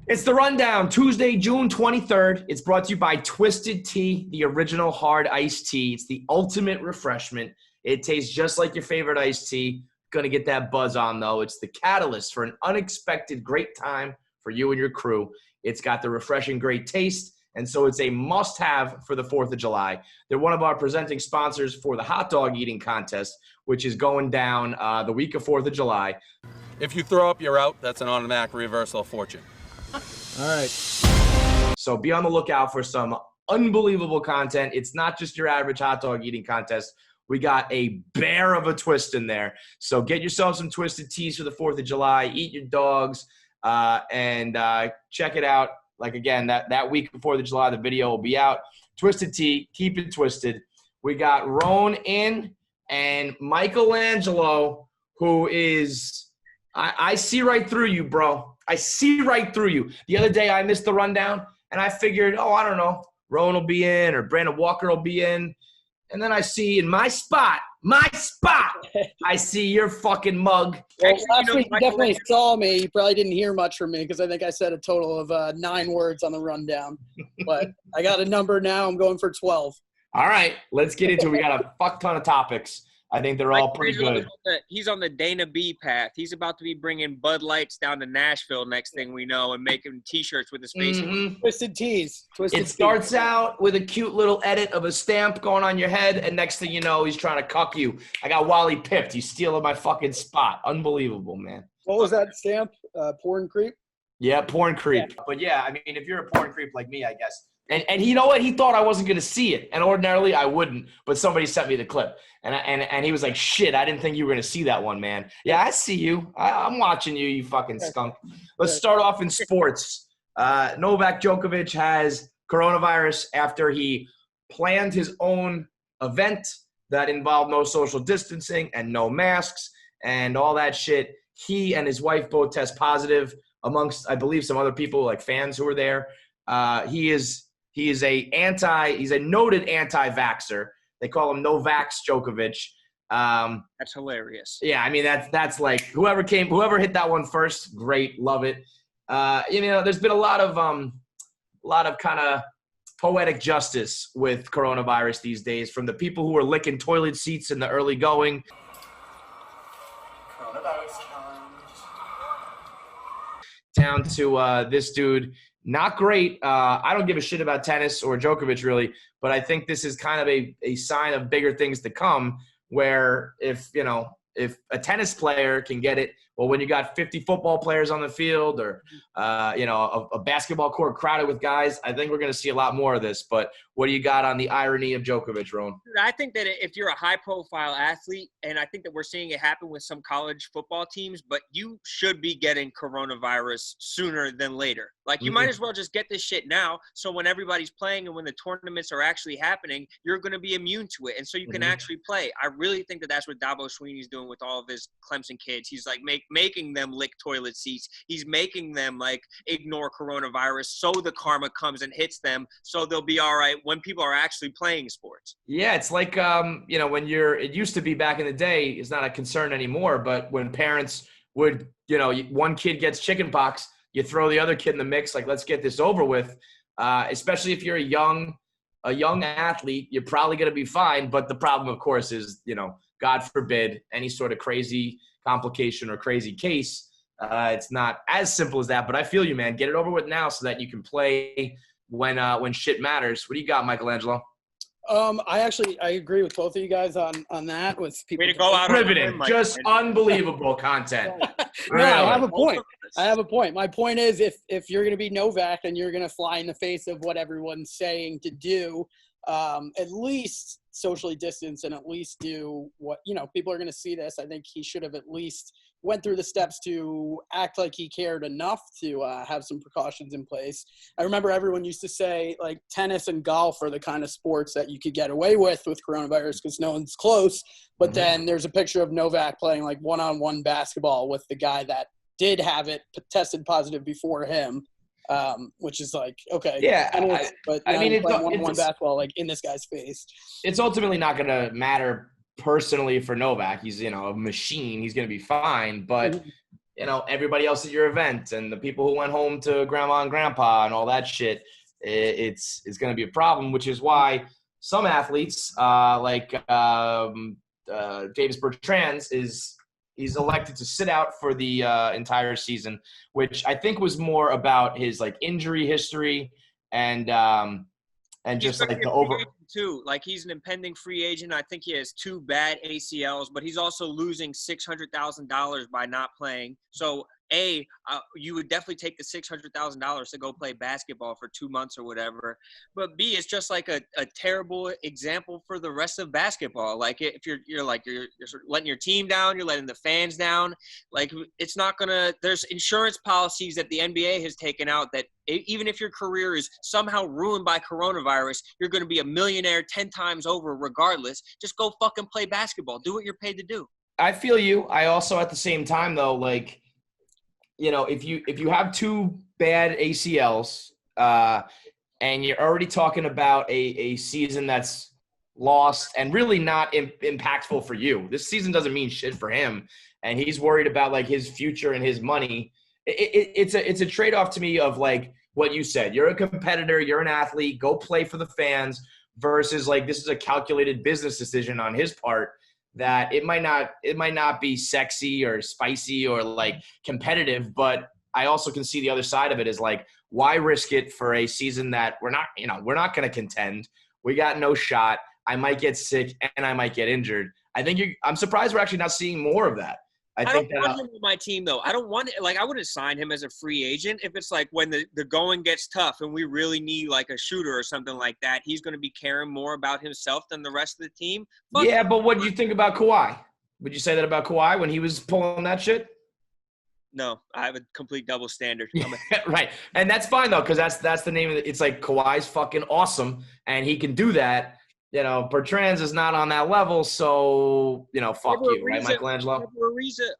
It's the Rundown, Tuesday, June 23rd. It's brought to you by Twisted Tea, the original hard iced tea. It's the ultimate refreshment. It tastes just like your favorite iced tea. Gonna get that buzz on, though. It's the catalyst for an unexpected great time for you and your crew. It's got the refreshing great taste, and so it's a must-have for the 4th of July. They're one of our presenting sponsors for the hot dog eating contest, which is going down the week of 4th of July. If you throw up, you're out. That's an automatic reversal of fortune. All right. So be on the lookout for some unbelievable content. It's not just your average hot dog eating contest. We got a bear of a twist in there. So get yourself some Twisted Teas for the 4th of July. Eat your dogs and check it out. Like, again, that week before the July, the video will be out. Twisted Tea. Keep it twisted. We got Roan in and Michelangelo, who is I see right through you, bro. I see right through you. The other day I missed the rundown, and I figured, I don't know, Rowan will be in or Brandon Walker will be in. And then I see in my spot, I see your fucking mug. Well, last week you definitely saw me. You probably didn't hear much from me because I think I said a total of 9 words on the rundown. But I got a number now. I'm going for 12. All right, let's get into it. We got a fuck ton of topics. I think they're all pretty good. He's on the Dana B path. He's about to be bringing Bud Lights down to Nashville next thing we know and making T-shirts with his face. Mm-hmm. Twisted Teas. It starts out with a cute little edit of a stamp going on your head, and next thing you know, he's trying to cuck you. I got Wally pipped. He's stealing my fucking spot. Unbelievable, man. What was that stamp? Porn creep? Yeah, porn creep. Yeah. But, yeah, I mean, if you're a porn creep like me, I guess. And you know what? He thought I wasn't going to see it. And ordinarily I wouldn't. But somebody sent me the clip. And he was like, shit, I didn't think you were going to see that one, man. Yeah, I see you. I'm watching you, you fucking skunk. Let's start off in sports. Novak Djokovic has coronavirus after he planned his own event that involved no social distancing and no masks and all that shit. He and his wife both test positive amongst, I believe, some other people, like fans who were there. He's a noted anti-vaxxer. They call him Novak Djokovic. That's hilarious. Yeah, I mean that's like whoever hit that one first, great, love it. There's been a lot of kind of poetic justice with coronavirus these days, from the people who were licking toilet seats in the early going. Coronavirus down to this dude. Not great. I don't give a shit about tennis or Djokovic, really, but I think this is kind of a sign of bigger things to come, where if a tennis player can get it, well, when you got 50 football players on the field or, a basketball court crowded with guys, I think we're going to see a lot more of this. But what do you got on the irony of Djokovic, Ron? I think that if you're a high-profile athlete, and I think that we're seeing it happen with some college football teams, but you should be getting coronavirus sooner than later. Like, you might as well just get this shit now, so when everybody's playing and when the tournaments are actually happening, you're going to be immune to it, and so you can actually play. I really think that that's what Dabo Swinney's doing with all of his Clemson kids. He's like making them lick toilet seats. He's making them like ignore coronavirus, so the karma comes and hits them, so they'll be all right when people are actually playing sports. Yeah, it's like when it used to be back in the day, it's not a concern anymore, but when parents would, one kid gets chicken pox, you throw the other kid in the mix, like, let's get this over with. Especially if you're a young athlete, you're probably going to be fine. But the problem, of course, is, God forbid, any sort of crazy complication or crazy case. It's not as simple as that, but I feel you, man. Get it over with now so that you can play when shit matters. What do you got, Michelangelo? I agree with both of you guys on that. With people, way to go out riveting, just unbelievable content. No, I have a point. My point is, if you're going to be Novak and you're going to fly in the face of what everyone's saying to do, at least socially distance and at least do what, people are going to see this. I think he should have at least went through the steps to act like he cared enough to have some precautions in place. I remember everyone used to say, like, tennis and golf are the kind of sports that you could get away with coronavirus because no one's close. But then there's a picture of Novak playing, like, one-on-one basketball with the guy that did have it tested positive before him, which is like, okay. Yeah. But I mean, it's one-on-one basketball, like, in this guy's face. It's ultimately not going to matter personally for Novak. He's, a machine. He's going to be fine. But everybody else at your event and the people who went home to grandma and grandpa and all that shit, it's going to be a problem, which is why some athletes like Davis Bertrands he's elected to sit out for the entire season, which I think was more about his like injury history and just like the over too. Like he's an impending free agent. I think he has 2 bad ACLs, but he's also losing $600,000 by not playing. So you would definitely take the $600,000 to go play basketball for 2 months or whatever. But B, it's just like a terrible example for the rest of basketball. Like if you're sort of letting your team down, you're letting the fans down. Like it's not gonna. There's insurance policies that the NBA has taken out that even if your career is somehow ruined by coronavirus, you're going to be a millionaire 10 times over regardless. Just go fucking play basketball. Do what you're paid to do. I feel you. I also at the same time though, like. If you have 2 bad ACLs and you're already talking about a season that's lost and really not impactful for you, this season doesn't mean shit for him, and he's worried about like his future and his money. It's a trade-off to me of like what you said. You're a competitor, you're an athlete, go play for the fans versus like this is a calculated business decision on his part. That it might not be sexy or spicy or like competitive, but I also can see the other side of it is like, why risk it for a season that we're not going to contend. We got no shot. I might get sick and I might get injured. I'm surprised we're actually not seeing more of that. I don't want him on my team, though. I don't want – like, I wouldn't sign him as a free agent if it's like when the going gets tough and we really need like a shooter or something like that. He's going to be caring more about himself than the rest of the team. Yeah, but what do you think about Kawhi? Would you say that about Kawhi when he was pulling that shit? No, I have a complete double standard. Right. And that's fine, though, because that's the name of it. It's like Kawhi's fucking awesome, and he can do that. Bertrands is not on that level, so, fuck you, right, Michelangelo?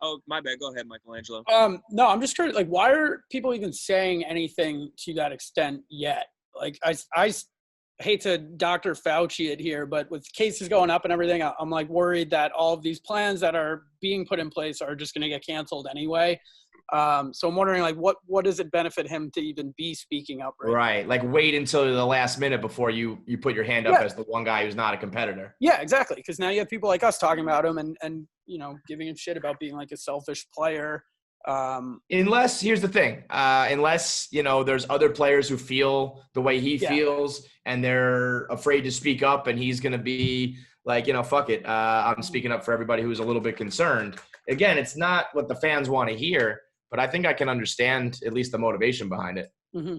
Oh, my bad. Go ahead, Michelangelo. No, I'm just curious, like, why are people even saying anything to that extent yet? Like, I hate to Dr. Fauci it here, but with cases going up and everything, I'm, like, worried that all of these plans that are being put in place are just going to get canceled anyway. So I'm wondering, like, what does it benefit him to even be speaking up right? Like, wait until the last minute before you put your hand up as the one guy who's not a competitor. Yeah, exactly. Because now you have people like us talking about him and giving him shit about being like a selfish player. Unless here's the thing, unless there's other players who feel the way he feels and they're afraid to speak up, and he's gonna be like, fuck it, I'm speaking up for everybody who's a little bit concerned. Again, it's not what the fans want to hear. But I think I can understand at least the motivation behind it. Mm-hmm.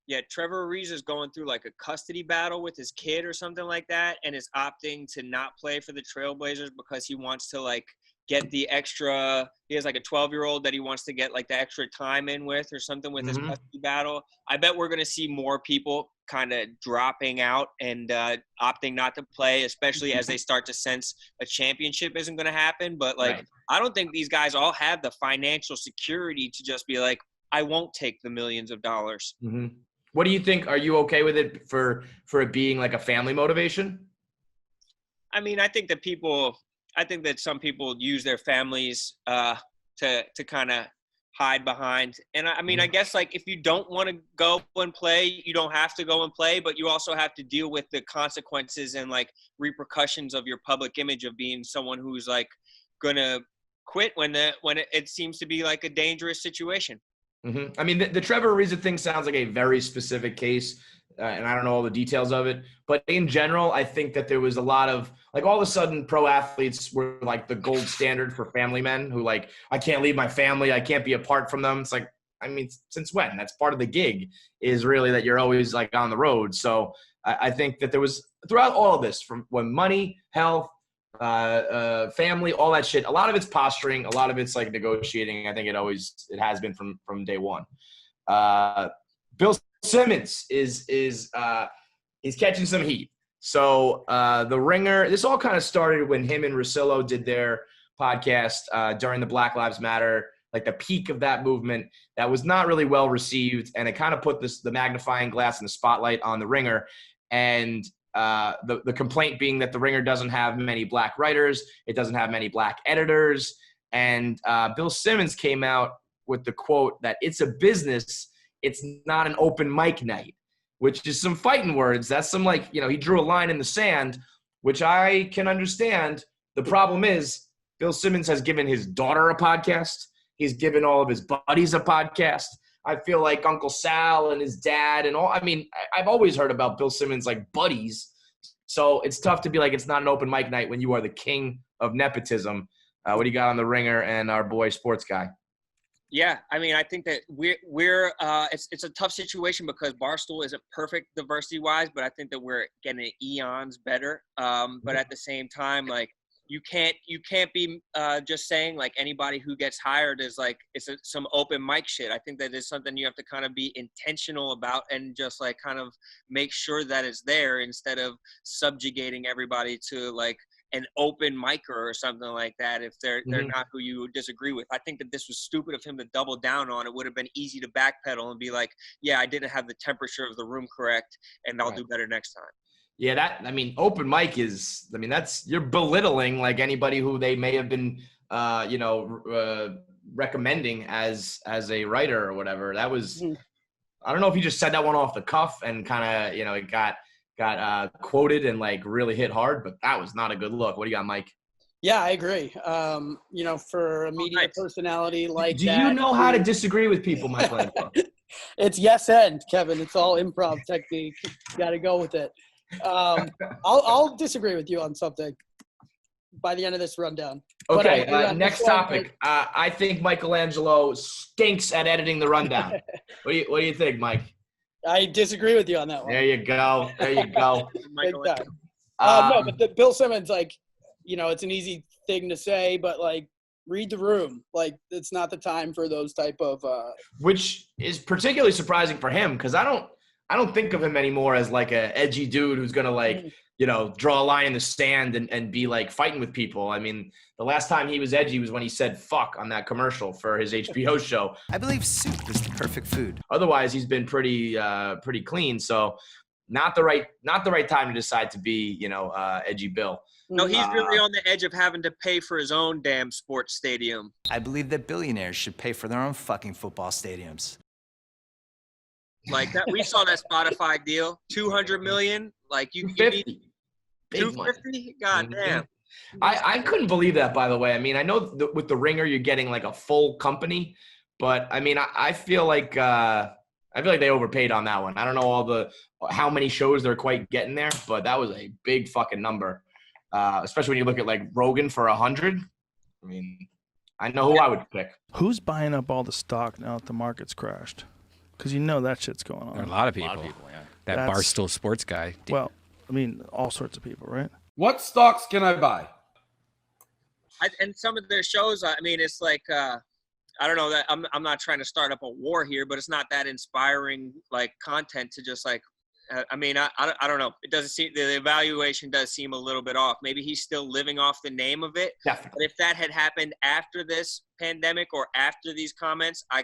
Yeah, Trevor Ariza is going through like a custody battle with his kid or something like that, and is opting to not play for the Trailblazers because he wants to like get the extra – he has like a 12-year-old that he wants to get like the extra time in with or something with his custody battle. I bet we're going to see more people kind of dropping out and opting not to play, especially as they start to sense a championship isn't going to happen. But like I don't think these guys all have the financial security to just be like, I won't take the millions of dollars. Mm-hmm. What do you think? Are you okay with it for it being like a family motivation? I mean, I think that some people use their families to kind of hide behind. And I mean, I guess like if you don't want to go and play, you don't have to go and play, but you also have to deal with the consequences and like repercussions of your public image of being someone who's like going to quit when it seems to be like a dangerous situation. Mm-hmm. I mean, the Trevor Ariza thing sounds like a very specific case, and I don't know all the details of it. But in general, I think that there was a lot of like all of a sudden pro athletes were like the gold standard for family men who like, I can't leave my family. I can't be apart from them. It's like, I mean, since when? That's part of the gig is really that you're always like on the road. So I think that there was throughout all of this from when money, health, family, all that shit. A lot of it's posturing. A lot of it's like negotiating. I think it has been from day one. Bill Simmons is he's catching some heat. So the Ringer. This all kind of started when him and Russillo did their podcast during the Black Lives Matter, like the peak of that movement. That was not really well received, and it kind of put the magnifying glass and the spotlight on the Ringer. And the complaint being that the Ringer doesn't have many black writers, it doesn't have many black editors, And Bill Simmons came out with the quote that it's a business, it's not an open mic night, which is some fighting words. That's some he drew a line in the sand, which I can understand. The problem is Bill Simmons has given his daughter a podcast. He's given all of his buddies a podcast. I feel like Uncle Sal and his dad and all. I mean, I've always heard about Bill Simmons like buddies. So it's tough to be like it's not an open mic night when you are the king of nepotism. What do you got on the ringer and our boy Sports Guy? Yeah, I mean, I think that we're it's a tough situation because Barstool isn't perfect diversity-wise, but I think that we're getting eons better. But at the same time, like you can't be just saying like anybody who gets hired is like some open mic shit. I think that is something you have to kind of be intentional about and just like kind of make sure that it's there instead of subjugating everybody to like an open micer or something like that if they're not who you disagree with. I think that this was stupid of him to double down on. It would have been easy to backpedal and be like, yeah, I didn't have the temperature of the room correct and I'll do better next time. Yeah, open mic is, that's, you're belittling like anybody who they may have been, recommending as a writer or whatever. That was, I don't know if he just said that one off the cuff and kind of, it got quoted and like really hit hard, but that was not a good look. What do you got, Mike? Yeah, I agree. For a media personality like that. Do you know how to disagree with people, Mike? It's yes and, Kevin. It's all improv technique. You got to go with it. I'll disagree with you on something by the end of this rundown. Okay, next topic. I think Michelangelo stinks at editing the rundown. What do you think, Mike? I disagree with you on that one. There you go. No, but Bill Simmons, it's an easy thing to say, but read the room. It's not the time for those type of. Which is particularly surprising for him because I don't think of him anymore as like a edgy dude who's gonna draw a line in the sand and be like fighting with people. I mean, the last time he was edgy was when he said fuck on that commercial for his HBO show. I believe soup is the perfect food. Otherwise, he's been pretty clean. So not the right time to decide to be, edgy Bill. No, he's really on the edge of having to pay for his own damn sports stadium. I believe that billionaires should pay for their own fucking football stadiums. Like that, we saw that Spotify deal, $200 million. Like you need $250. God damn. I couldn't believe that. By the way, I know with the Ringer you're getting like a full company, but I feel like they overpaid on that one. I don't know how many shows they're quite getting there, but that was a big fucking number, especially when you look at like Rogan for 100. I know who I would pick. Who's buying up all the stock now that the market's crashed? Because that shit's going on. There are a lot of people, yeah. That Barstool Sports guy. Well, all sorts of people, right? What stocks can I buy? And some of their shows, it's like, I don't know that I'm not trying to start up a war here, but it's not that inspiring, like content to just like, I don't know. It doesn't seem, the evaluation does seem a little bit off. Maybe he's still living off the name of it. Definitely. But if that had happened after this pandemic or after these comments, I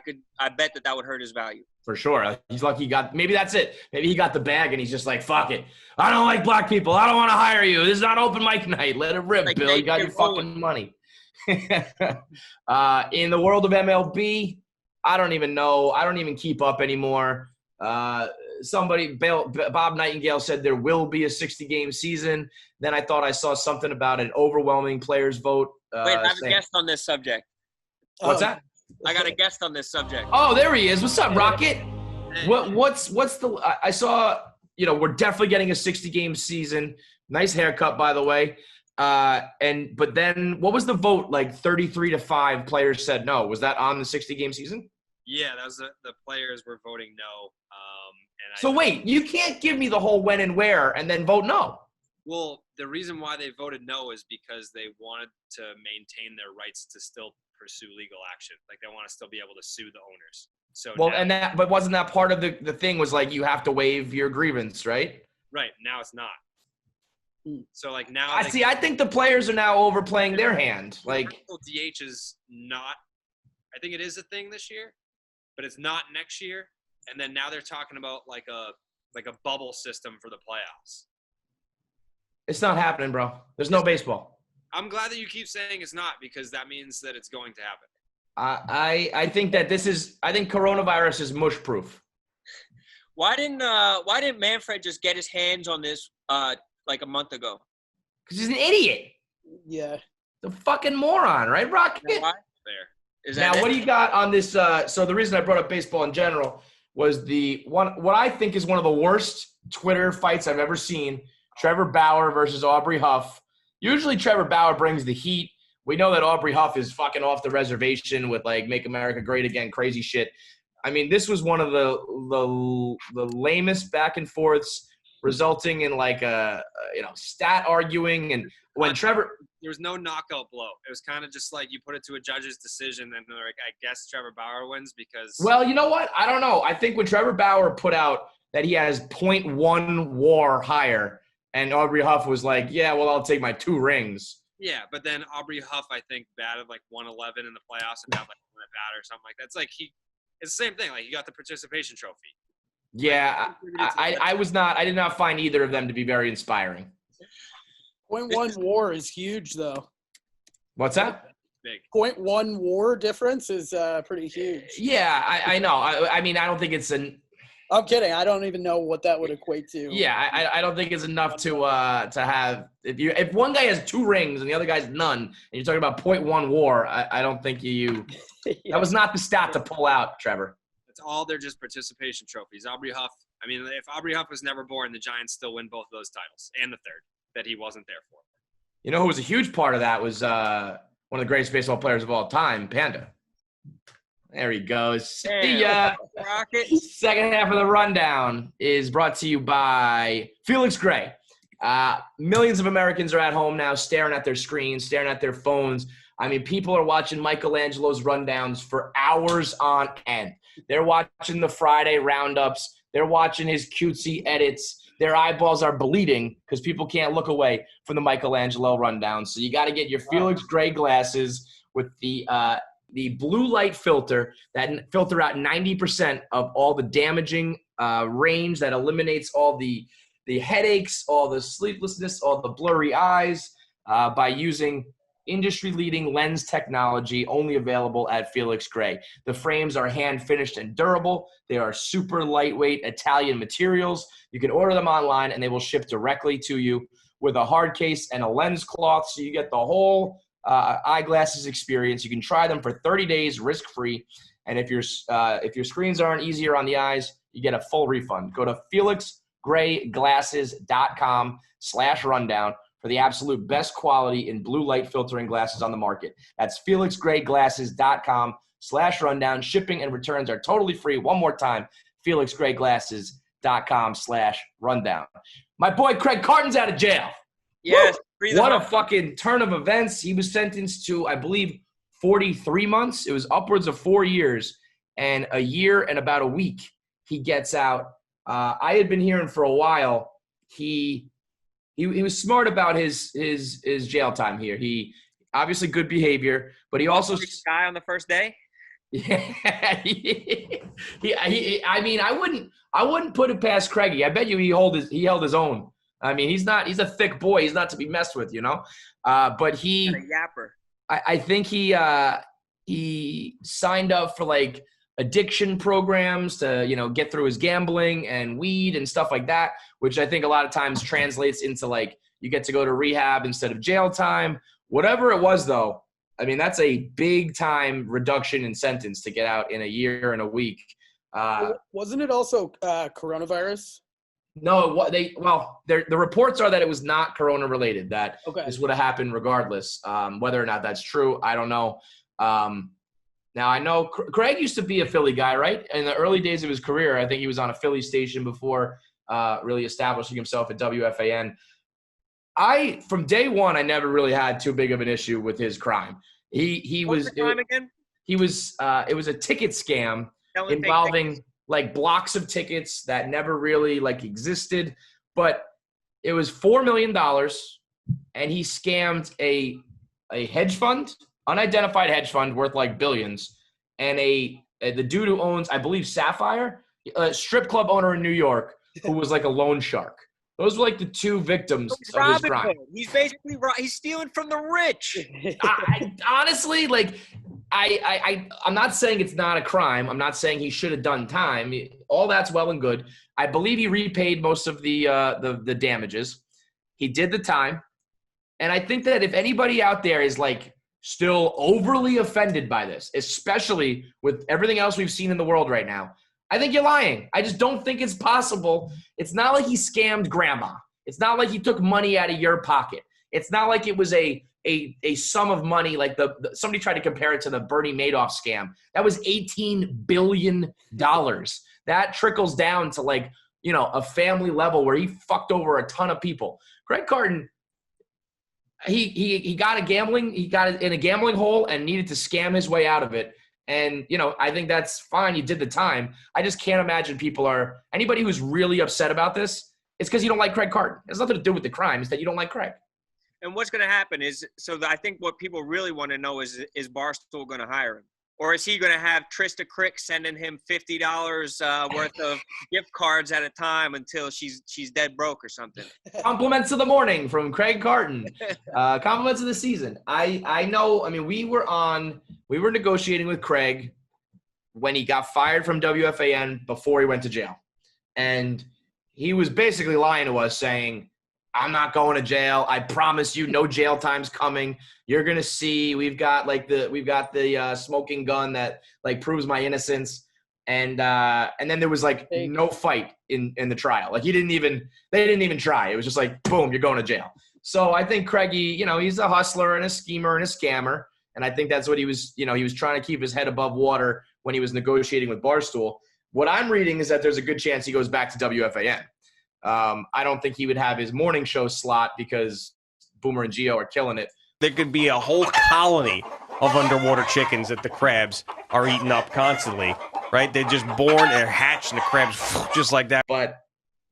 bet that would hurt his value. For sure. He's lucky maybe that's it. Maybe he got the bag and he's just like, fuck it. I don't like black people. I don't want to hire you. This is not open mic night. Let it rip, Bill. You got your fucking money. In the world of MLB, I don't even know. I don't even keep up anymore. Bob Nightingale said there will be a 60-game season. Then I thought I saw something about an overwhelming players vote. Wait, I have a guest on this subject. What's that? I got a guest on this subject. Oh, there he is. What's up, Rocket? What's the? I saw. We're definitely getting a 60-game season. Nice haircut, by the way. But then what was the vote? Like 33-5 players said no. Was that on the 60-game season? Yeah, that was the players were voting no. Wait, you can't give me the whole when and where and then vote no. Well, the reason why they voted no is because they wanted to maintain their rights to still pursue legal action. Like they want to still be able to sue the owners. So but wasn't that part of the thing was like you have to waive your grievance, right? Right. Now it's not. So like now I think the players are now overplaying their hand. Like DH is not. I think it is a thing this year, but it's not next year. And then now they're talking about like a bubble system for the playoffs. It's not happening, bro. There's no baseball. I'm glad that you keep saying it's not, because that means that it's going to happen. I think that I think coronavirus is mush proof. Why didn't Manfred just get his hands on this like a month ago? Because he's an idiot. Yeah. The fucking moron, right, Rocket? You know why? There. Is that Now, what it? do you got on this? So the reason I brought up baseball in general was what I think is one of the worst Twitter fights I've ever seen. Trevor Bauer versus Aubrey Huff. Usually Trevor Bauer brings the heat. We know that Aubrey Huff is fucking off the reservation with like "Make America Great Again" crazy shit. I mean, this was one of the lamest back and forths, resulting in like a stat arguing. And when Trevor, there was no knockout blow. It was kind of just like you put it to a judge's decision, and they're like, I guess Trevor Bauer wins because. Well, you know what? I don't know. I think when Trevor Bauer put out that he has 0.1 WAR higher, and Aubrey Huff was like, yeah, well, I'll take my 2 rings. Yeah, but then Aubrey Huff, I think, batted like 111 in the playoffs and had like 1 at bat or something like that. It's like it's the same thing. Like he got the participation trophy. Yeah, I did not find either of them to be very inspiring. 0.1 WAR is huge, though. What's that? Big. 0.1 WAR difference is pretty huge. Yeah, I know. I mean, I don't think it's I'm kidding. I don't even know what that would equate to. Yeah, I don't think it's enough to have if one guy has 2 rings and the other guy's none, and you're talking about 0.1 WAR. I don't think you. Yeah. That was not the stat to pull out, Trevor. It's all they're just participation trophies. Aubrey Huff. I mean, if Aubrey Huff was never born, the Giants still win both of those titles and the third that he wasn't there for. You know who was a huge part of that was one of the greatest baseball players of all time, Panda. There he goes. See ya. Rocket. Second half of the rundown is brought to you by Felix Gray. Millions of Americans are at home now staring at their screens, staring at their phones. I mean, people are watching Michelangelo's rundowns for hours on end. They're watching the Friday roundups. They're watching his cutesy edits. Their eyeballs are bleeding because people can't look away from the Michelangelo rundown. So you got to get your Felix Gray glasses with the blue light filter that filter out 90% of all the damaging range, that eliminates all the headaches, all the sleeplessness, all the blurry eyes by using industry-leading lens technology only available at Felix Gray. The frames are hand-finished and durable. They are super lightweight Italian materials. You can order them online, and they will ship directly to you with a hard case and a lens cloth, so you get the whole eyeglasses experience. You can try them for 30 days risk-free, and if your screens aren't easier on the eyes, you get a full refund. Go to felixgrayglasses.com/rundown for the absolute best quality in blue light filtering glasses on the market. That's felixgrayglasses.com/rundown. Shipping and returns are totally free. One more time, felixgrayglasses.com/rundown. My boy Craig Carton's out of jail. Yes. What a fucking turn of events. He was sentenced to, I believe, 43 months. It was upwards of 4 years, and a year and about a week he gets out. I had been hearing for a while he was smart about his jail time here. He obviously good behavior, but he also guy on the first day. Yeah, I mean, I wouldn't put it past Craigie. I bet you he held his own. I mean, he's a thick boy. He's not to be messed with, you know. But he, a yapper. I think he signed up for like addiction programs to, get through his gambling and weed and stuff like that, which I think a lot of times translates into like you get to go to rehab instead of jail time. Whatever it was, though, I mean, that's a big time reduction in sentence to get out in a year and a week. Wasn't it also coronavirus? No, the reports are that it was not corona related, that this would have happened regardless. Whether or not that's true, I don't know. Now, I know Craig used to be a Philly guy, right? In the early days of his career, I think he was on a Philly station before really establishing himself at WFAN. From day one, I never really had too big of an issue with his crime. It was a ticket scam involving like blocks of tickets that never really like existed, but it was $4 million, and he scammed a hedge fund, unidentified hedge fund worth like billions, and the dude who owns, I believe, Sapphire, a strip club owner in New York, who was like a loan shark. Those were like the two victims of his crime. He's basically he's stealing from the rich. Honestly, like I'm not saying it's not a crime. I'm not saying he should have done time. All that's well and good. I believe he repaid most of the damages. He did the time. And I think that if anybody out there is like still overly offended by this, especially with everything else we've seen in the world right now, I think you're lying. I just don't think it's possible. It's not like he scammed grandma. It's not like he took money out of your pocket. It's not like it was a sum of money like somebody tried to compare it to the Bernie Madoff scam. That was $18 billion. That trickles down to like, you know, a family level where he fucked over a ton of people. Greg Carton, he got in a gambling hole and needed to scam his way out of it. And, you know, I think that's fine. You did the time. I just can't imagine anybody who's really upset about this, it's because you don't like Craig Carton. It has nothing to do with the crime. It's that you don't like Craig. And what's going to happen is, I think what people really want to know is Barstool going to hire him? Or is he going to have Trista Crick sending him $50 worth of gift cards at a time until she's dead broke or something? Compliments of the morning from Craig Carton. Compliments of the season. I know. I mean, we were negotiating with Craig when he got fired from WFAN before he went to jail, and he was basically lying to us, saying, I'm not going to jail. I promise you, no jail time's coming. You're gonna see. We've got the smoking gun that like proves my innocence. And then there was like no fight in the trial. Like they didn't even try. It was just like, boom, you're going to jail. So I think Craigie, you know, he's a hustler and a schemer and a scammer. And I think that's what he was trying to keep his head above water when he was negotiating with Barstool. What I'm reading is that there's a good chance he goes back to WFAN. I don't think he would have his morning show slot because Boomer and Gio are killing it. There could be a whole colony of underwater chickens that the crabs are eating up constantly, right? They're just born, they're hatched, and the crabs just like that. But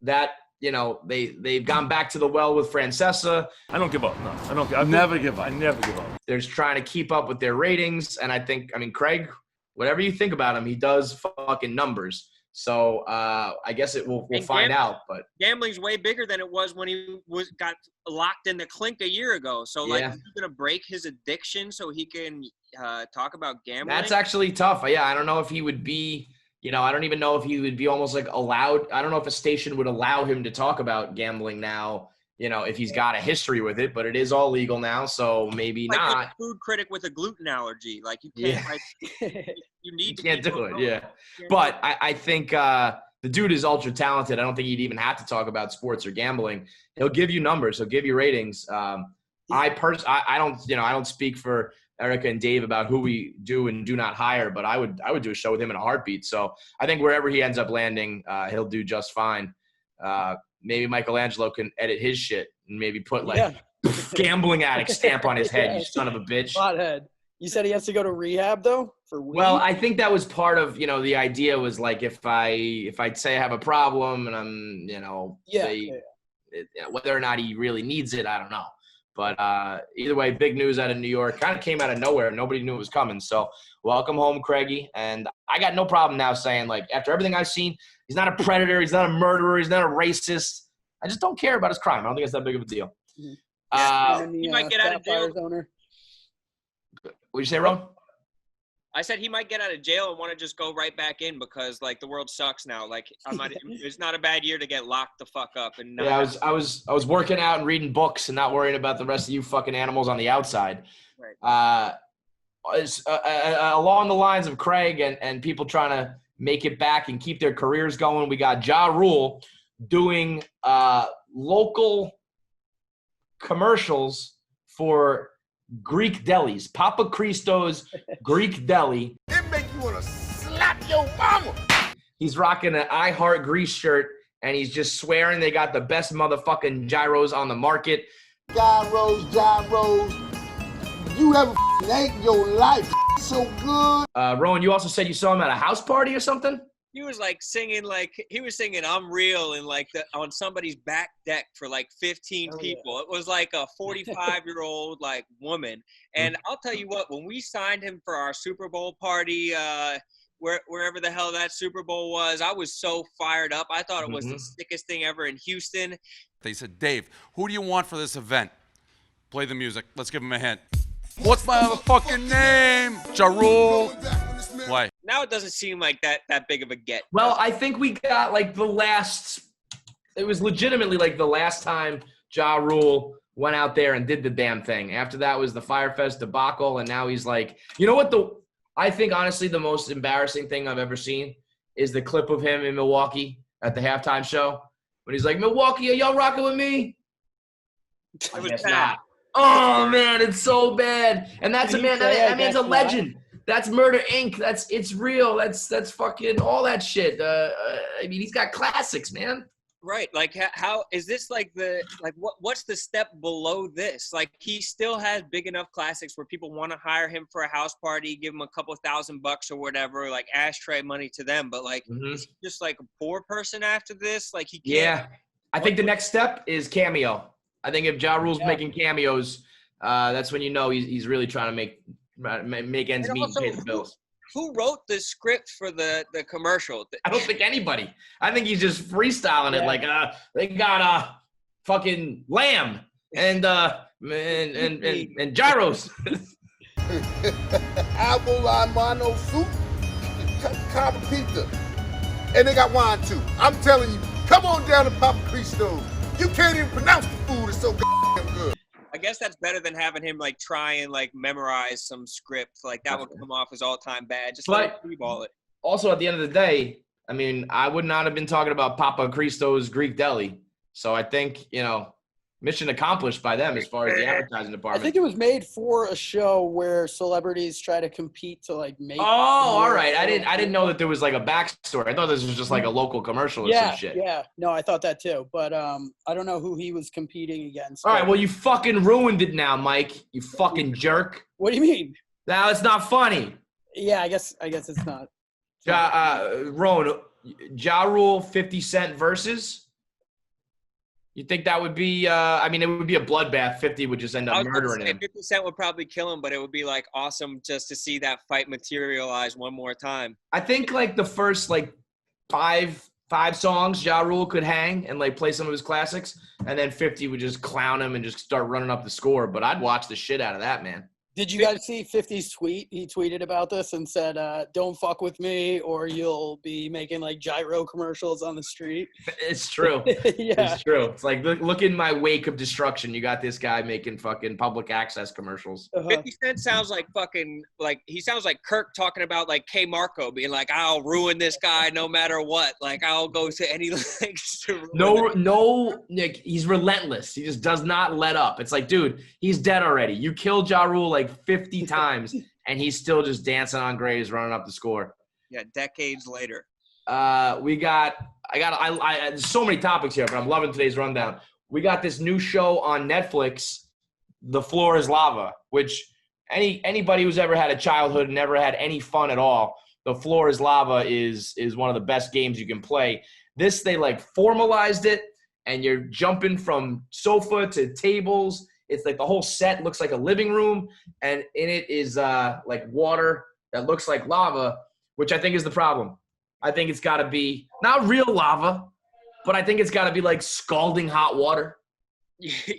that, you know, they've gone back to the well with Francesa. I don't give up. No, I never give up. I never give up. They're trying to keep up with their ratings, and I mean, Craig, whatever you think about him, he does fucking numbers. So I guess we'll find out. But gambling's way bigger than it was when he got locked in the clink a year ago. So like, he's gonna break his addiction so he can talk about gambling. That's actually tough. Yeah, I don't know if he would be. You know, I don't even know if he would be almost like allowed. I don't know if a station would allow him to talk about gambling now. You know, if he's got a history with it, but it is all legal now, so maybe like not. A food critic with a gluten allergy, like you can't, you can't do it. Yeah, but I think the dude is ultra talented. I don't think he'd even have to talk about sports or gambling. He'll give you numbers. He'll give you ratings. I don't speak for Erica and Dave about who we do and do not hire, but I would do a show with him in a heartbeat. So I think wherever he ends up landing, he'll do just fine. Maybe Michelangelo can edit his shit and maybe put gambling addict stamp on his head, you son of a bitch. Pothead. You said he has to go to rehab though for weed? Well, I think that was part of, you know, the idea was like if I say I have a problem and I'm, you know, whether or not he really needs it, I don't know. But either way, big news out of New York. Kind of came out of nowhere. Nobody knew it was coming. So welcome home, Craigie. And I got no problem now saying, like, after everything I've seen, he's not a predator. He's not a murderer. He's not a racist. I just don't care about his crime. I don't think it's that big of a deal. He might get out of jail. What'd you say, Ron? I said he might get out of jail and want to just go right back in because, like, the world sucks now. Like, it's not a bad year to get locked the fuck up. And I was working out and reading books and not worrying about the rest of you fucking animals on the outside. Right. Along the lines of Craig and people trying to make it back and keep their careers going, we got Ja Rule doing local commercials for Greek delis. Papa Christo's Greek Deli. It make you want to slap your mama. He's rocking an I Heart Greece shirt, and he's just swearing they got the best motherfucking gyros on the market. Gyros. You ever ate your life so good? Rowan, you also said you saw him at a house party or something? He was singing I'm Real and on somebody's back deck for 15 people. It was like a 45-year-old woman. And I'll tell you what, when we signed him for our Super Bowl party wherever the hell that Super Bowl was. I was so fired up. I thought it was the Mm-hmm. sickest thing ever in Houston. They said, Dave, who do you want for this event? Play the music. Let's give him a hint. What's my other fucking name? Ja Rule. Play. Now it doesn't seem like that big of a get. Well, I think we got like it was legitimately like the last time Ja Rule went out there and did the damn thing. After that was the Firefest debacle, and now he's like, you know what? I think honestly the most embarrassing thing I've ever seen is the clip of him in Milwaukee at the halftime show when he's like, Milwaukee, are y'all rocking with me? I guess not. Oh man, it's so bad. And that's a man. That man's a legend. That's Murder Inc. It's real. That's fucking all that shit. I mean, he's got classics, man. Right. Like, how is this like what's the step below this? Like, he still has big enough classics where people want to hire him for a house party, give him a couple $1,000 or whatever, like ashtray money to them. But like, is he just like a poor person after this? Like, he can't. Yeah. I think the next step is cameo. I think if Ja Rule's making cameos, that's when you know he's really trying to make ends meet and pay the bills. Who wrote the script for the commercial? I don't think anybody. I think he's just freestyling it. Like they got fucking lamb and gyros. Albola mano soup, carpet pizza, and they got wine too. I'm telling you, come on down to Papa Cristo's. You can't even pronounce the food. It's so goddamn good. I guess that's better than having him like try and like memorize some script. Like that would come off as all time bad. Just let him free-ball it. Also, at the end of the day, I mean, I would not have been talking about Papa Cristo's Greek Deli. So I think, mission accomplished by them as far as the advertising department. I think it was made for a show where celebrities try to compete to like make. Oh, all right. I didn't know that there was like a backstory. I thought this was just like a local commercial or some shit. Yeah. No, I thought that too. But I don't know who he was competing against. All right. Well, you fucking ruined it now, Mike. You fucking jerk. What do you mean? Now it's not funny. Yeah, I guess it's not. Ron, Ja Rule 50 Cent versus. You think that would be it would be a bloodbath. 50 would just end up murdering him. 50 Cent would probably kill him, but it would be like awesome just to see that fight materialize one more time. I think like the first like five songs Ja Rule could hang and like play some of his classics, and then 50 would just clown him and just start running up the score. But I'd watch the shit out of that, man. Did you guys see 50's tweet? He tweeted about this and said, don't fuck with me or you'll be making like gyro commercials on the street. It's true. Yeah. It's true. It's like, look in my wake of destruction. You got this guy making fucking public access commercials. 50 Cent sounds like he sounds like Kirk talking about like K Marco being like, I'll ruin this guy no matter what. Like I'll go to any lengths to ruin No, Nick, he's relentless. He just does not let up. It's like, dude, he's dead already. You killed Ja Rule like 50 times and he's still just dancing on graves running up the score. Yeah, decades later. There's so many topics here, but I'm loving today's rundown. We got this new show on Netflix, The Floor is Lava, which anybody who's ever had a childhood and never had any fun at all, The Floor is Lava is one of the best games you can play. This, they like formalized it, and you're jumping from sofa to tables. It's like the whole set looks like a living room, and in it is like water that looks like lava, which I think is the problem. I think it's got to be not real lava, but I think it's got to be like scalding hot water.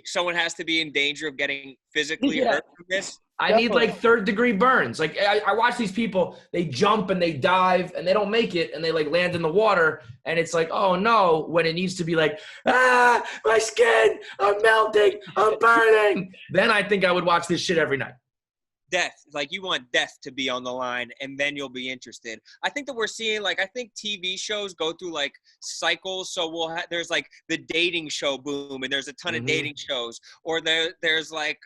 Someone has to be in danger of getting physically hurt from this. I need like third-degree burns. Like I watch these people, they jump and they dive and they don't make it and they like land in the water and it's like, oh no, when it needs to be like, my skin, I'm melting, I'm burning. Then I think I would watch this shit every night. Death, like you want death to be on the line and then you'll be interested. I think that we're seeing I think TV shows go through like cycles. So there's like the dating show boom and there's a ton of dating shows, or there's like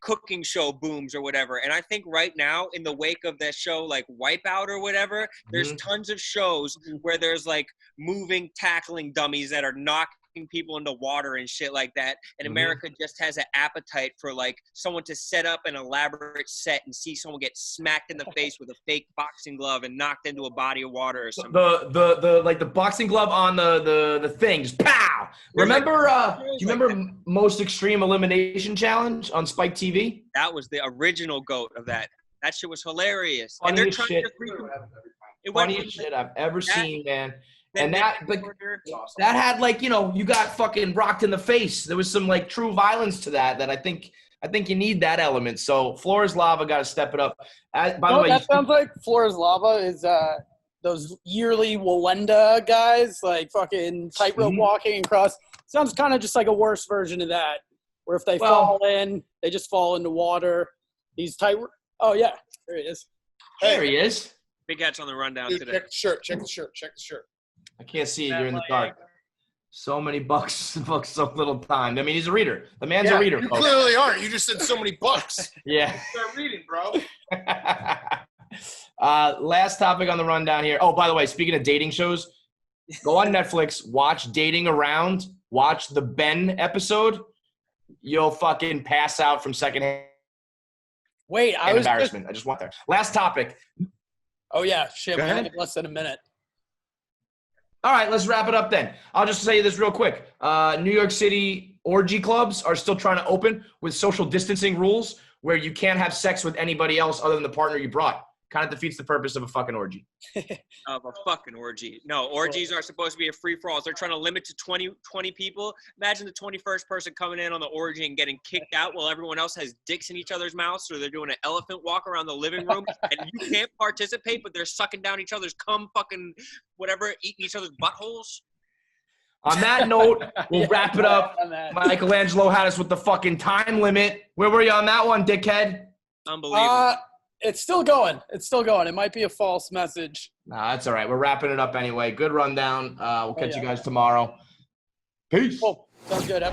cooking show booms or whatever. And I think right now in the wake of that show like Wipeout or whatever, there's tons of shows where there's like moving tackling dummies that are knocking people into water and shit like that, and America just has an appetite for like someone to set up an elaborate set and see someone get smacked in the face with a fake boxing glove and knocked into a body of water or something. The like the boxing glove on the thing, just pow. Remember? Do you remember Most Extreme Elimination Challenge on Spike TV? That was the original goat of that. That shit was hilarious. Funny and they're as trying shit. to funniest shit I've ever seen, man. then And that had like, you know, you got fucking rocked in the face. There was some like true violence to that I think you need that element. So Flores Lava got to step it up. By the way, that sounds like Flores Lava is those yearly Walenda guys, like fucking tightrope walking across. Sounds kind of just like a worse version of that, where if they fall in, they just fall into water. He's tight. Oh yeah, there he is. There he is. Big catch on the rundown Dude, today. check the shirt. Check the shirt. Check the shirt. I can't see you. You're in the dark. So many bucks, so little time. I mean, he's a reader. The man's a reader. You folks. clearly aren't. You just said so many bucks. Yeah. Start reading, bro. Last topic on the rundown here. Oh, by the way, speaking of dating shows, go on Netflix, watch Dating Around, watch the Ben episode. You'll fucking pass out from secondhand embarrassment. I just want there. Last topic. Oh yeah, shit. Go We ahead. have less than a minute. All right, let's wrap it up then. I'll just say this real quick. New York City orgy clubs are still trying to open with social distancing rules where you can't have sex with anybody else other than the partner you brought. Kind of defeats the purpose of a fucking orgy. Of a fucking orgy. No, orgies are supposed to be a free-for-all. They're trying to limit to 20 people. Imagine the 21st person coming in on the orgy and getting kicked out while everyone else has dicks in each other's mouths, or they're doing an elephant walk around the living room, and you can't participate, but they're sucking down each other's cum, fucking whatever, eating each other's buttholes. On that note, we'll wrap it up. Michelangelo had us with the fucking time limit. Where were you on that one, dickhead? Unbelievable. It's still going. It's still going. It might be a false message. Nah, that's all right. We're wrapping it up anyway. Good rundown. We'll catch you guys tomorrow. Peace. Cool. Sounds good. Have a good